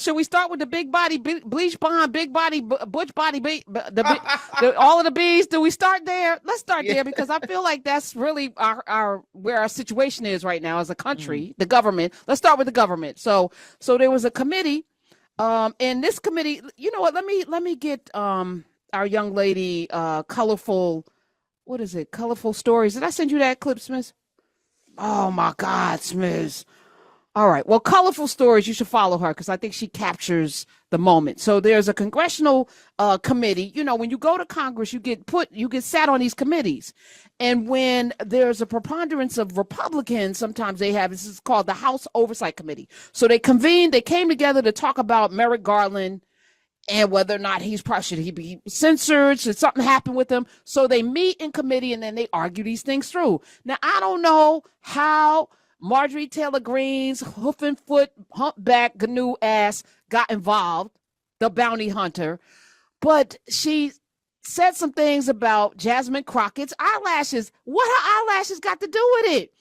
Should we start with the big body, Bleach Bond, big body, Butch body, all of the bees? Do we start there? Let's start there because I feel like that's really our where our situation is right now as a country, the government. Let's start with the government. So there was a committee, and this committee, you know what? Let me get our young lady, colorful. What is it? Colorful Stories. Did I send you that clip, Smith? Oh my God, Smith. All right. Well, Colorful Stories, you should follow her because I think she captures the moment. So there's a congressional committee. You know, when you go to Congress, you get sat on these committees. And when there's a preponderance of Republicans, sometimes this is called the House Oversight Committee. So they came together to talk about Merrick Garland and whether or not should he be censored, should something happen with him. So they meet in committee and then they argue these things through. Now, I don't know how Marjorie Taylor Greene's hoof and foot, humpback, GNU ass got involved, the bounty hunter, but she said some things about Jasmine Crockett's eyelashes. What her eyelashes got to do with it?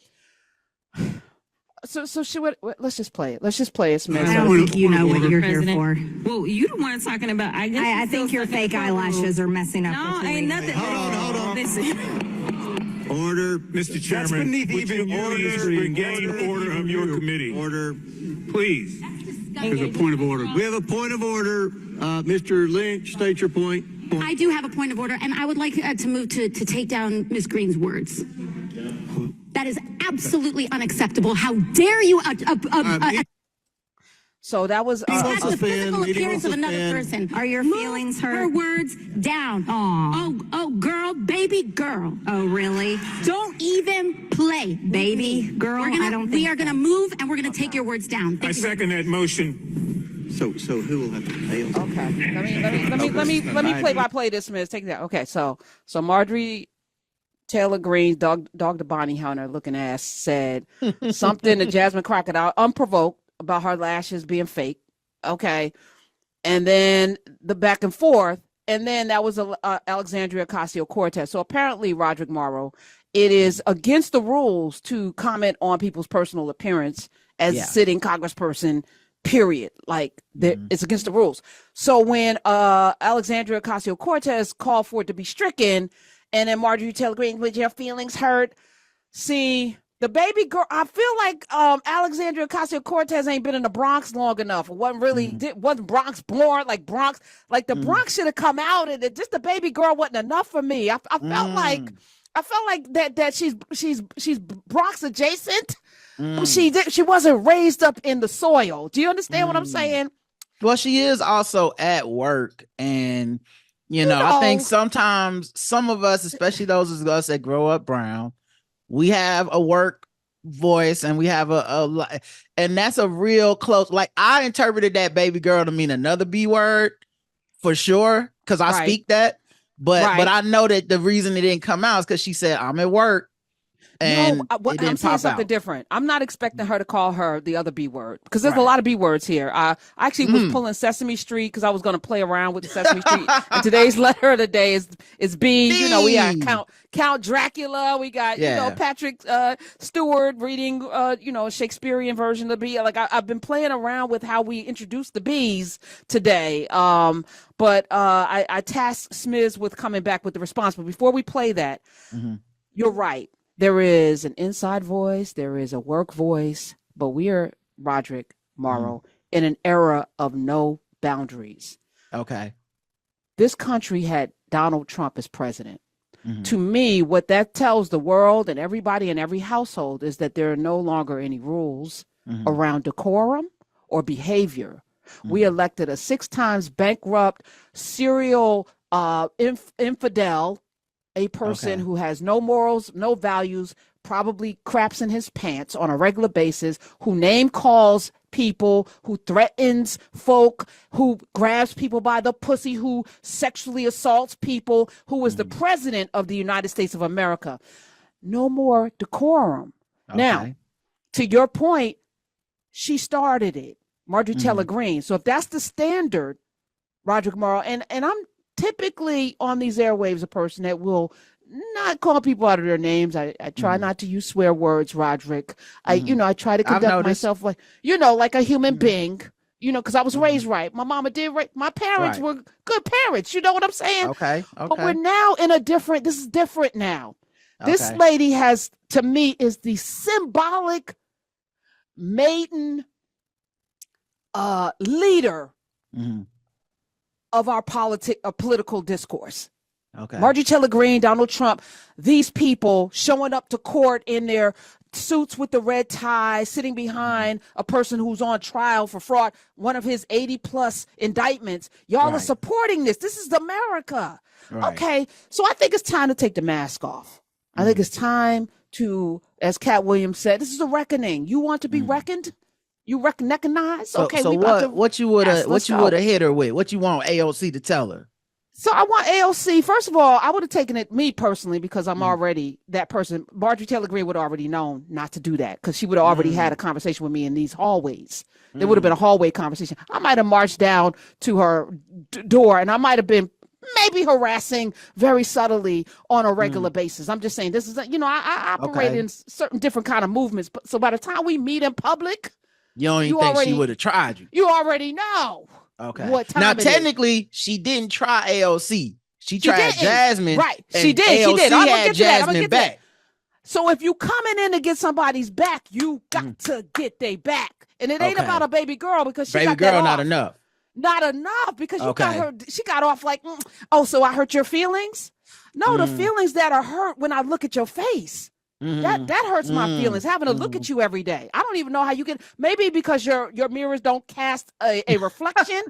So she would. Let's just play it. Let's just play it, Smith. I don't think you know what you're here for. Well, you the one talking about. I think your fake eyelashes are messing up. No, ain't nothing. Hold on. Listen. Order, Mr. Chairman. Would you please regain order of your committee? Order, please. There's a point of order. We have a point of order. Mr. Lynch, state your point. I do have a point of order, and I would like to move to take down Ms. Greene's words. That is absolutely unacceptable. How dare you? So that was attack the physical appearance of another person. Are your feelings hurt? Her words down. Aww. Oh, girl, baby girl. Oh, really? Don't even play, baby girl. We are gonna move, and we're gonna take your words down. I second that motion. So who will have to pay? Okay. Let me play this, Miss. Take that. Okay. So Marjorie Taylor Greene, dog the Bonnie Hunter looking ass, said something to Jasmine Crockett unprovoked about her lashes being fake. Okay. And then the back and forth. And then that was Alexandria Ocasio Cortez. So apparently, Roderick Morrow, it is against the rules to comment on people's personal appearance as a sitting congressperson, period. Like, it's against the rules. So when Alexandria Ocasio Cortez called for it to be stricken, and then Marjorie Taylor Greene, with your feelings hurt. See, the baby girl, I feel like Alexandria Ocasio Cortez ain't been in the Bronx long enough. Wasn't Bronx born, like Bronx, like the Bronx should have come out, and just the baby girl wasn't enough for me. I felt like that she's Bronx adjacent. She wasn't raised up in the soil. Do you understand what I'm saying? Well, she is also at work, and you know, I think sometimes some of us, especially those of us that grow up brown, we have a work voice, and we have and that's a real close. Like, I interpreted that baby girl to mean another B word for sure, because I speak that. But I know that the reason it didn't come out is because she said, "I'm at work." And I'm saying something different. I'm not expecting her to call her the other B word, because there's a lot of B words here. I actually was pulling Sesame Street because I was going to play around with the Sesame Street. And today's letter of the day is B. You know, we got Count Dracula. We got Patrick Stewart reading Shakespearean version of B. Like, I've been playing around with how we introduce the B's today. But I tasked Smiz with coming back with the response. But before we play that, you're right. There is an inside voice, there is a work voice, but we are, Roderick Morrow, in an era of no boundaries. Okay. This country had Donald Trump as president. To me, what that tells the world and everybody in every household is that there are no longer any rules around decorum or behavior. We elected a 6 times bankrupt serial infidel, a person who has no morals, no values, probably craps in his pants on a regular basis, who name calls people, who threatens folk, who grabs people by the pussy, who sexually assaults people, who is the president of the United States of America. No more decorum. Now, to your point, she started it, Marjorie Taylor Greene. So if that's the standard, Roderick Morrow, and I'm typically on these airwaves a person that will not call people out of their names. I try not to use swear words, Roderick. I try to conduct myself like a human being, because I was raised right. My mama did right. My parents were good parents. You know what I'm saying? Okay. But we're now in this is different now. This Okay. lady to me, is the symbolic maiden leader of our political discourse. Okay. Marjorie Taylor Greene, Donald Trump, these people showing up to court in their suits with the red tie, sitting behind a person who's on trial for fraud, one of his 80+ indictments. Y'all are supporting this. This is America. Right. Okay. So I think it's time to take the mask off. I think it's time to, as Cat Williams said, this is a reckoning. You want to be reckoned? You recognize? So, okay. So what you would have hit her with? What you want AOC to tell her? So I want AOC, first of all, I would have taken it, me personally, because I'm already that person. Marjorie Taylor Greene would have already known not to do that, because she would have already had a conversation with me in these hallways. There would have been a hallway conversation. I might have marched down to her door, and I might have been maybe harassing very subtly on a regular basis. I'm just saying, this is, I operate in certain different kind of movements. But so by the time we meet in public, you don't even think she would have tried you. You already know. Okay. What time now, technically, she didn't try AOC. She tried Jasmine. Right. She did. AOC she did. I'm had Jasmine back. So if you coming in to get somebody's back, you got to get they back. And it ain't about a baby girl, because she got that off. Not enough. Not enough, because you got her. She got off like, so I hurt your feelings? No, the feelings that are hurt when I look at your face. That hurts my feelings, having to look at you every day. I don't even know how you can, maybe because your mirrors don't cast a reflection.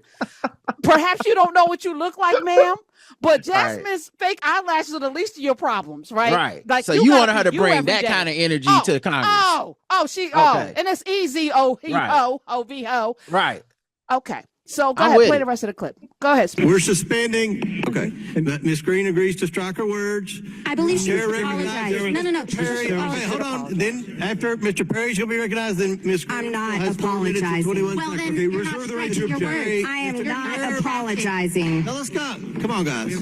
Perhaps you don't know what you look like, ma'am. But Jasmine's fake eyelashes are the least of your problems, right? Right. Like, so you want her to bring that kind of energy to Congress. And it's EZOHO. Right. Okay. So go ahead, play the rest of the clip. Go ahead, Speaker. We're suspending. Okay. Ms. Greene agrees to strike her words. I believe she Chair apologized. recognizes- No. Perry, okay, hold on. Then after Mr. Perry's going to be recognized, then Ms. Greene I'm not has 4 minutes and apologizing. 21 Well, seconds. then Okay, you're reserve not the right to striking your object. words. I am not apologizing. Now let's go. Come on, guys.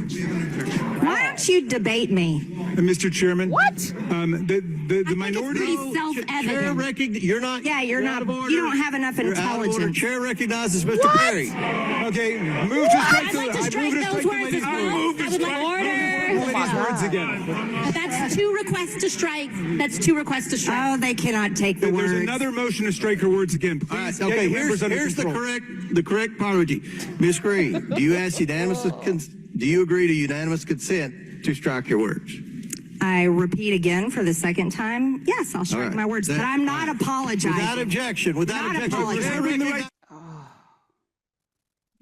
Why don't you debate me? Mr. Chairman. What? The minority. Pretty self-evident. You're not. Yeah, you're not. out of order. You don't have enough You're out of order. intelligence. Chair recognizes Mr. Perry. Okay, move to strike. I'd like to strike those words as well. I would like order. Words again. That's 2 requests to strike. That's 2 requests to strike. Oh, they cannot take the There's words. another motion to strike her words again. Please. All right, get okay, your members under here's the control. correct apology. Ms. Greene, do you agree to unanimous consent to strike your words? I repeat again for the second time. Yes, I'll strike right. my words, but I'm not apologizing. Without objection. Without Not objection. apologizing.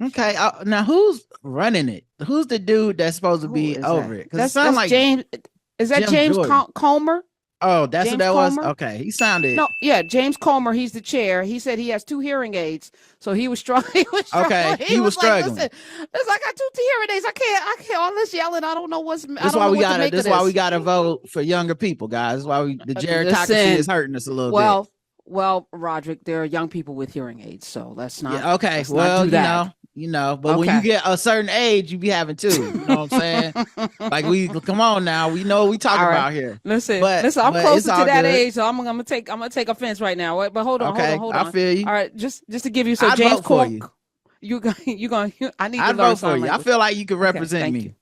Okay. Now who's running it? Who's the dude that's supposed to be over it? Because it sounds like James. Is that Jim James Jordan. Comer? Oh, that's James what that was. Comer? Okay, he sounded. No, yeah, James Comer. He's the chair. He said he has 2 hearing aids, so he was struggling. Okay, he was struggling. Like, listen, it's like I got 2 hearing aids. I can't. All this yelling. I don't know what's. That's why we got. That's why we got to vote for younger people, guys. That's why the gerontocracy is hurting us a little bit. Well, Roderick, there are young people with hearing aids, so let's not. Yeah, okay, let's well, not do that. you know, but when you get a certain age, you be having 2. You know what I'm saying? Like come on now, we know what we talking about here. Listen, I'm closer to that age, so I'm gonna take offense right now. But hold on. I feel you. All right, just to give you so I'd James vote for you. You going? I need to I'd learn vote for you. I feel like you could represent me.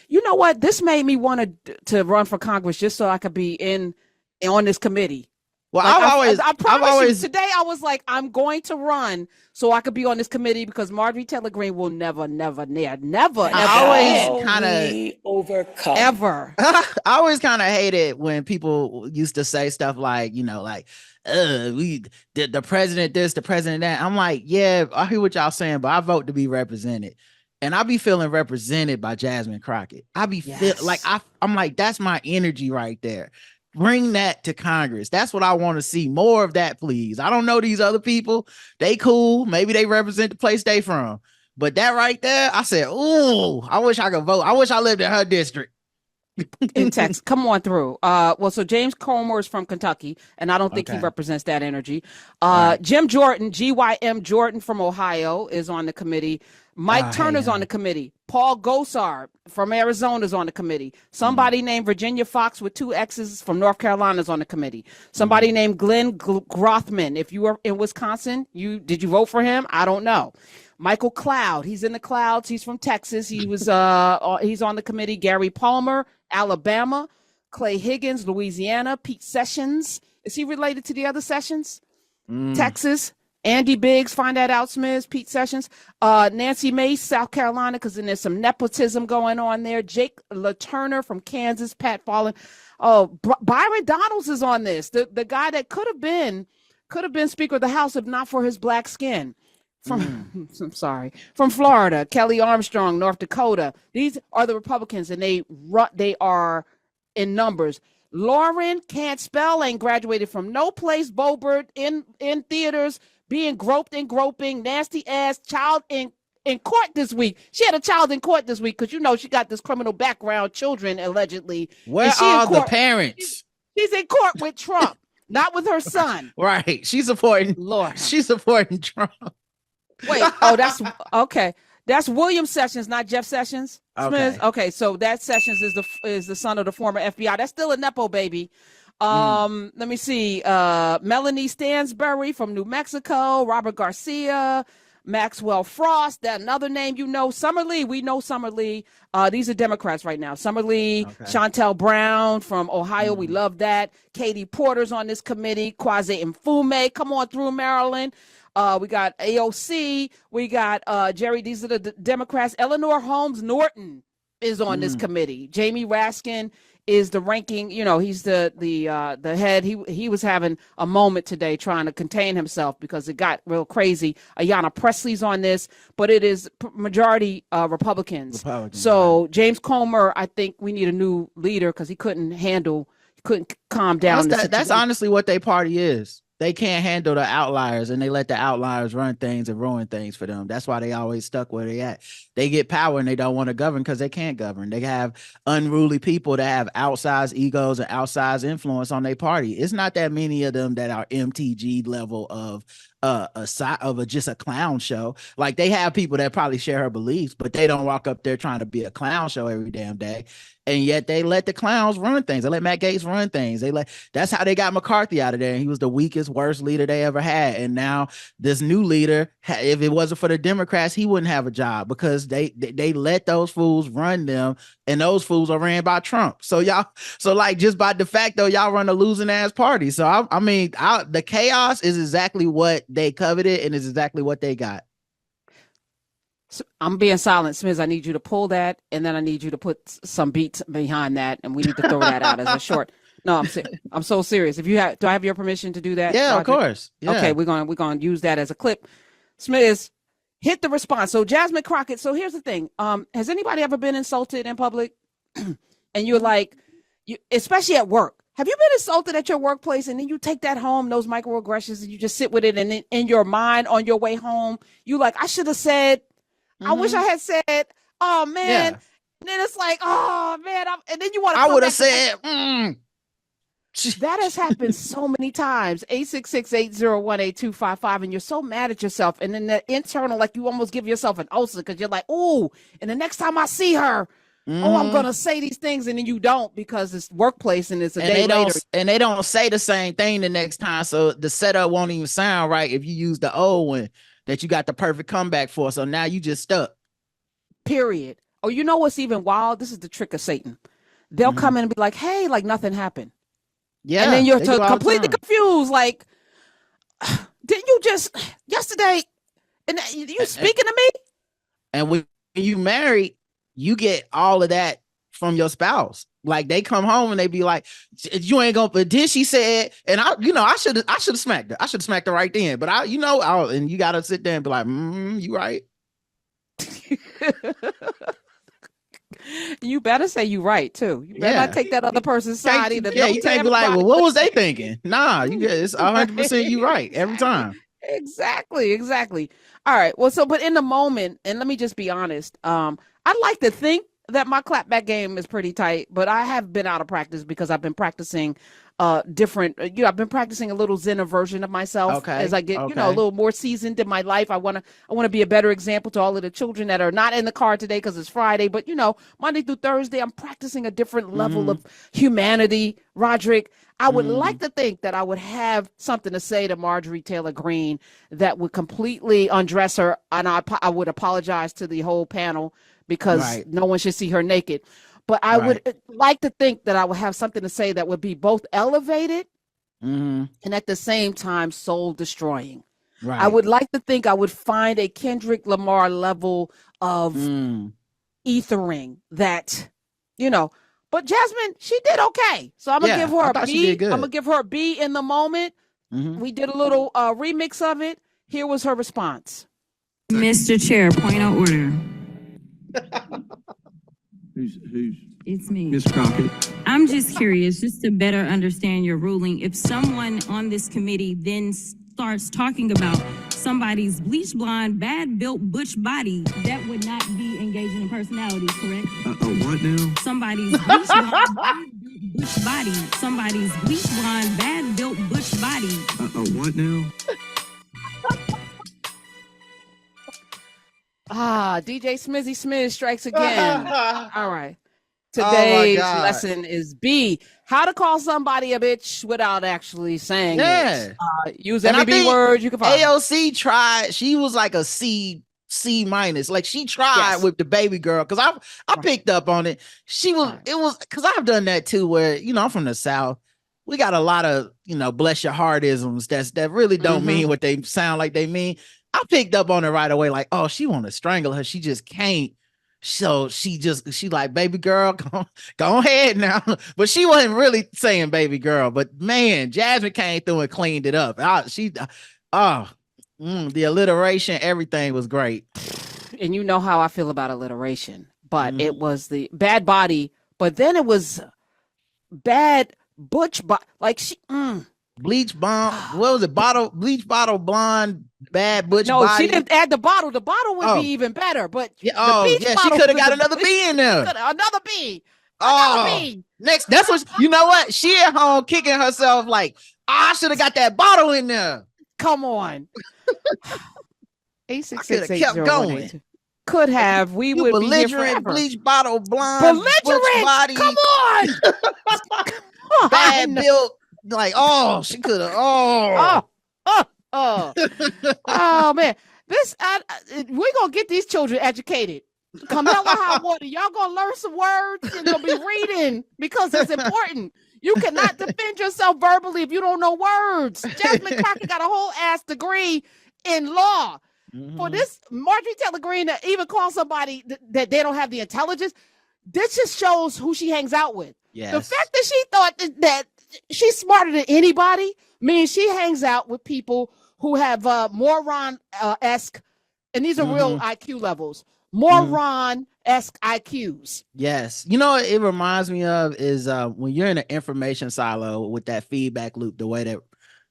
You know what? This made me want to run for Congress just so I could be on this committee. Well, like, I promise you, today I was like, I'm going to run so I could be on this committee, because Marjorie Taylor Greene will never I always kind of overcome ever. I always kind of hated when people used to say stuff like, we did the president this, the president that. I'm like, yeah, I hear what y'all saying, but I vote to be represented. And I be feeling represented by Jasmine Crockett. I be I'm like, that's my energy right there. Bring that to Congress. That's what I want to see. More of that, please. I don't know these other people. They cool. Maybe they represent the place they from. But that right there, I said, ooh, I wish I could vote. I wish I lived in her district. in Texas. Come on through. Well, so James Comer is from Kentucky, and I don't think he represents that energy. Right. Jim Jordan, GYM Jordan from Ohio, is on the committee. Mike Turner's on the committee. Paul Gosar from Arizona is on the committee. Somebody named Virginia Fox with 2 X's from North Carolina is on the committee. Somebody named Glenn Grothman. If you were in Wisconsin, did you vote for him? I don't know. Michael Cloud, he's in the clouds. He's from Texas. He was he's on the committee. Gary Palmer, Alabama. Clay Higgins, Louisiana. Pete Sessions, is he related to the other Sessions? Texas. Andy Biggs, find that out, Smith. Pete Sessions. Nancy Mace, South Carolina, because then there's some nepotism going on there. Jake LaTurner from Kansas. Pat Fallon. Oh, Byron Donalds is on this. The guy that could have been Speaker of the House if not for his black skin. I'm sorry. From Florida, Kelly Armstrong, North Dakota. These are the Republicans, and they are in numbers. Lauren can't spell, ain't graduated from no place. Bobert in theaters, being groped and groping, nasty ass child in court this week. She had a child in court this week because she got this criminal background, children allegedly. Where are the parents? She's in court with Trump, not with her son. Right. She's supporting Trump. Wait, that's okay. That's William Sessions, not Jeff Sessions. Smith. Okay, so that Sessions is the son of the former FBI. That's still a Nepo baby. Let me see. Melanie Stansbury from New Mexico, Robert Garcia, Maxwell Frost, that another name Summer Lee, we know Summer Lee. These are Democrats right now. Summer Lee, Chantel Brown from Ohio, we love that. Katie Porter's on this committee. Kwasi Mfume, come on through, Maryland. We got AOC. We got Jerry. These are the Democrats. Eleanor Holmes Norton is on this committee. Jamie Raskin is the ranking. He's the head. He was having a moment today trying to contain himself because it got real crazy. Ayanna Presley's on this, but it is majority Republicans. So James Comer, I think we need a new leader because he couldn't calm down. That's honestly what their party is. They can't handle the outliers, and they let the outliers run things and ruin things for them. That's why they always stuck where they at. They get power and they don't want to govern because they can't govern. They have unruly people that have outsized egos and outsized influence on their party. It's not that many of them that are MTG level of just a clown show. Like, they have people that probably share her beliefs, but they don't walk up there trying to be a clown show every damn day. And yet they let the clowns run things. They let Matt Gaetz run things. That's how they got McCarthy out of there. And he was the weakest, worst leader they ever had. And now this new leader, if it wasn't for the Democrats, he wouldn't have a job because they let those fools run them, and those fools are ran by Trump. So just by de facto, y'all run a losing ass party. So the chaos is exactly what they coveted and is exactly what they got. So I'm being silent, Smith. I need you to pull that, and then I need you to put some beats behind that, and we need to throw that out as a short. No, I'm so serious. Do I have your permission to do that? Yeah, Roger? of course. Yeah. Okay, we're going to use that as a clip. Smith, hit the response. So Jasmine Crockett. So here's the thing. Has anybody ever been insulted in public? And you're like, especially at work. Have you been insulted at your workplace and then you take that home, those microaggressions, and you just sit with it, and in your mind on your way home, you like, I should have said. I wish I had said, oh, man. Yeah. And then it's like, oh, man. And then you want to. I would have said, That has happened so many times. 866-801-8255. And you're so mad at yourself. And then the internal, like you almost give yourself an ulcer because you're like, ooh, and the next time I see her, I'm going to say these things. And then you don't because it's workplace and it's a day later. And they don't say the same thing the next time. So the setup won't even sound right if you use the old one that you got the perfect comeback for. So now you just stuck. Period. Oh, you know what's even wild? This is the trick of Satan. They'll come in and be like, hey, like nothing happened. Yeah. And then you're completely confused. Like, didn't you just yesterday? And you speaking to me? And when you married, you get all of that from your spouse. Like, they come home and they be like, you ain't gonna, but then she said, and I should have smacked her. I should have smacked her right then. But and you gotta sit there and be like, you right. You better say you right too. You better not take that other person's side either. Yeah, you can't be like, well, what was they thinking? Nah, it's 100% you right every time. Exactly. All right. Well, but in the moment, and let me just be honest, I'd like to think that my clapback game is pretty tight, but I have been out of practice because I've been practicing different, I've been practicing a little Zen version of myself as I get, a little more seasoned in my life. I want to be a better example to all of the children that are not in the car today because it's Friday, but Monday through Thursday, I'm practicing a different level of humanity. Roderick, I would like to think that I would have something to say to Marjorie Taylor Greene that would completely undress her, and I would apologize to the whole panel because no one should see her naked. But I would like to think that I would have something to say that would be both elevated and at the same time soul destroying. Right. I would like to think I would find a Kendrick Lamar level of ethering that, but Jasmine, she did okay. So I'm gonna give her a B. I'm gonna give her a B in the moment. We did a little remix of it. Here was her response. Mr. Chair, point of order. Who's? It's me. Ms. Crockett. I'm just curious, just to better understand your ruling. If someone on this committee then starts talking about somebody's bleach blonde, bad built butch body, that would not be engaging in personalities, correct? What now? Somebody's bleach blonde, bad built butch body. Somebody's bleach blonde, bad built butch body. What now? DJ Smizzy Smiz strikes again. All right. Today's lesson is B. How to call somebody a bitch without actually saying it. Use every B word you can find. AOC tried. She was like a C minus. Like she tried with the baby girl because I picked up on it. It was because I've done that too. Where I'm from the South. We got a lot of bless your heart isms that really don't mean what they sound like they mean. I picked up on it right away, like, oh, she want to strangle her. She just can't. So she like, baby girl, go ahead now. But she wasn't really saying baby girl. But man, Jasmine came through and cleaned it up. The alliteration, everything was great. And you know how I feel about alliteration. But it was the bad body. But then it was bad butch body. Like she... Bleach bomb. What was it? Bleach bottle blonde bad butch body. No, she didn't add the bottle. The bottle would be even better. But she could have got another B in there. Another B. B. Next, that's what you know. What she at home kicking herself like I should have got that bottle in there. Come on. 866 kept going. Could have. We would be here forever. Bleach bottle blonde. Belligerent. Body. Come on. Bad built. Like, she could have. Oh man, we're gonna get these children educated. Come hell or high water, y'all gonna learn some words and you'll be reading because it's important. You cannot defend yourself verbally if you don't know words. Jasmine Crockett got a whole ass degree in law. For this Marjorie Taylor Greene to even call somebody that they don't have the intelligence, this just shows who she hangs out with. Yes. The fact that she thought that she's smarter than anybody means she hangs out with people who have moron-esque, and these are real IQ levels, moron-esque IQs. Yes. You know what it reminds me of is when you're in an information silo with that feedback loop, the way that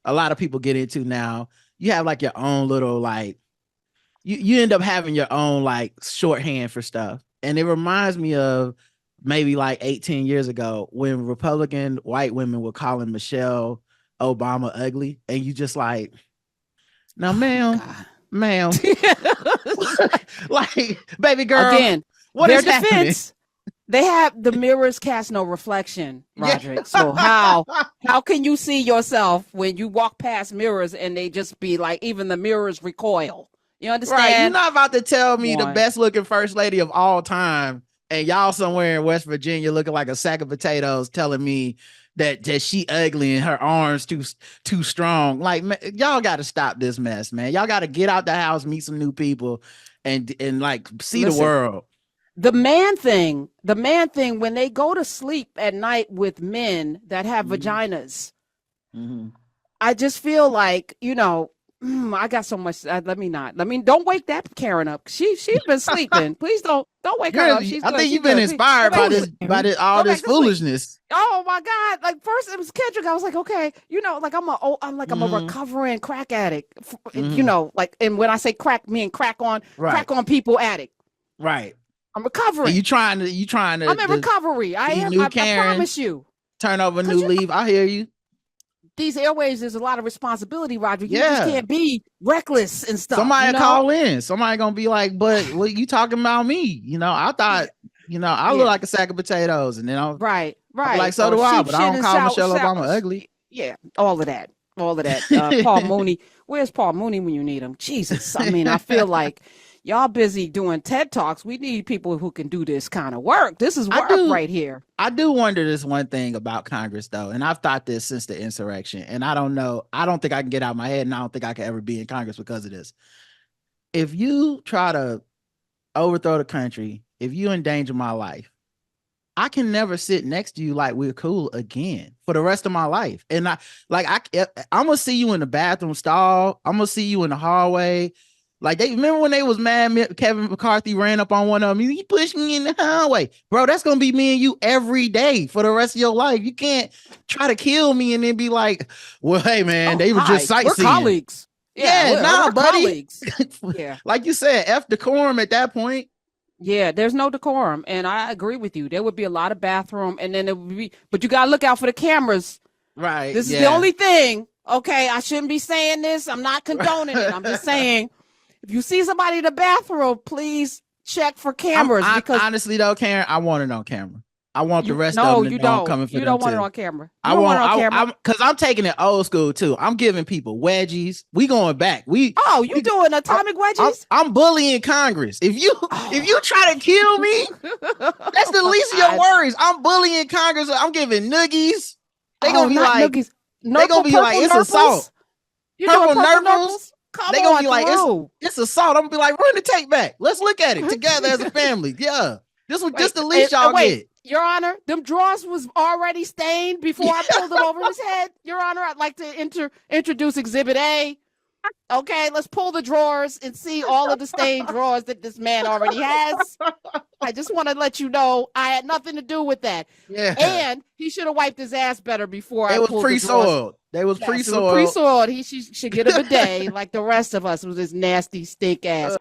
a lot of people get into now, you have like your own little, like, you end up having your own like shorthand for stuff. And it reminds me of maybe like 18 years ago when Republican white women were calling Michelle Obama ugly. And you just like, now, ma'am, like, baby girl, again, what their is defense, they have the mirrors cast no reflection, Roderick. Yeah. So how can you see yourself when you walk past mirrors and they just be like, even the mirrors recoil? You understand? Right. You're not about to tell me the best looking first lady of all time and y'all somewhere in West Virginia looking like a sack of potatoes telling me that she ugly and her arms too strong. Like, man, y'all got to stop this mess, man. Y'all got to get out the house, meet some new people and like see the world. The man thing, when they go to sleep at night with men that have vaginas, I just feel like, I got so much. Don't wake that Karen up. She's been sleeping. Please don't wake her up. I think you've been inspired by this foolishness. Oh my God! Like first it was Kendrick. I was like, okay, I'm a recovering crack addict. And when I say crack, me and crack on people addict. Right. I'm recovering. You trying to I'm in recovery. I am. I promise you. Turn over a new leaf. I hear you. These airways, there's a lot of responsibility, Roger. You just can't be reckless and stuff. Somebody call in. Somebody gonna be like, but what you talking about me? I thought, I look like a sack of potatoes, and then right. I'm like, so do I, but I don't call Michelle Obama ugly. Yeah, all of that. Paul Mooney. Where's Paul Mooney when you need him? Jesus. I mean, I feel like y'all busy doing TED Talks. We need people who can do this kind of work. This is work right here. I do wonder this one thing about Congress, though, and I've thought this since the insurrection, and I don't know. I don't think I can get out of my head, and I don't think I can ever be in Congress because of this. If you try to overthrow the country, if you endanger my life, I can never sit next to you like we're cool again for the rest of my life. And I'm gonna see you in the bathroom stall. I'm gonna see you in the hallway. Like, they remember when they was mad, Kevin McCarthy ran up on one of them. He pushed me in the hallway. Bro, that's going to be me and you every day for the rest of your life. You can't try to kill me and then be like, well, hey, man, they were just sightseeing. We're colleagues. Yeah, we're buddy. Colleagues. Yeah. Like you said, F decorum at that point. Yeah, there's no decorum. And I agree with you. There would be a lot of bathroom, and then it would be, but you got to look out for the cameras. Right. This is the only thing. Okay, I shouldn't be saying this. I'm not condoning it. I'm just saying, if you see somebody in the bathroom, please check for cameras. Because honestly, though, Karen, I want it on camera. I want the rest of them to know I'm coming for them. You don't want it on camera. Because I'm taking it old school too. I'm giving people wedgies. We going back. You doing atomic wedgies? I'm bullying Congress. If you try to kill me, that's the least of your worries. I'm bullying Congress. I'm giving noogies. They gonna be like, noogies. They gonna be like, it's assault. Purple nurples? They gonna be like, it's assault. I'm gonna be like, run the tape back. Let's look at it together as a family. Yeah, this was just the least y'all get. Your Honor, them drawers was already stained before I pulled them over his head. Your Honor, I'd like to introduce Exhibit A. Okay, let's pull the drawers and see all of the stained drawers that this man already has. I just want to let you know I had nothing to do with that. Yeah. And he should have wiped his ass better before I pulled pre-soiled. They was pre-soiled. Pre-soiled. He should get a bidet like the rest of us with his nasty stink ass.